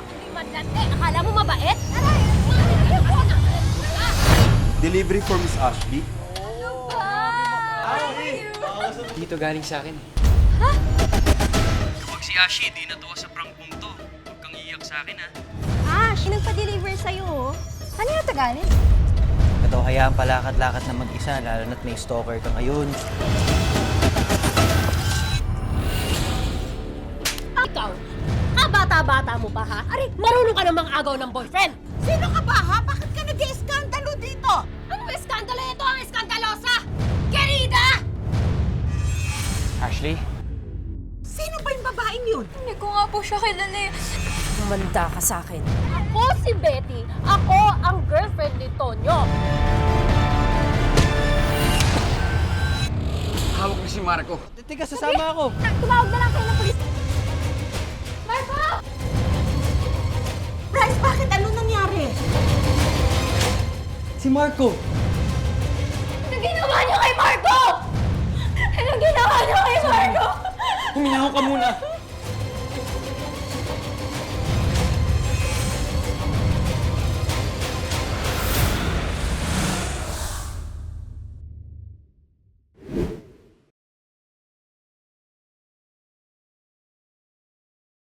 kundi mandante. Akala mo mabait? Delivery for Miss Ashley. Dito galing sa akin. Kapag si Ashi, di natuwa sa prank kong to. Huwag kang iiyak sa akin, ha? Ash, nagpa-deliver sa'yo, oh. Ano yung tagalit? Ito, hayaan palakad-lakad na mag-isa, lalo na't may stalker ka ngayon. Ikaw, bata-bata mo pa ha? Ari, marunong ka namang agaw ng boyfriend. Sino ka ba, ha? Bakit ka nag-ieskandalo dito? Anong eskandalo ito? Ang eskandalosa! Querida! Ashley? Sino ba yung babaeng yun? Hindi ko nga po siya kilala eh. Humanda ka sa akin. Ako si Betty. Ako ang girlfriend ni Tonyo. Hawak na si Marco. Teka, sasama ako. Tumawag na lang kayo ng polis. Marco! Bryce, bakit? Ano nangyari? Si Marco! Ano ginawa niyo kay Marco? Ano ginawa niyo kay Marco? Huminahon ka muna!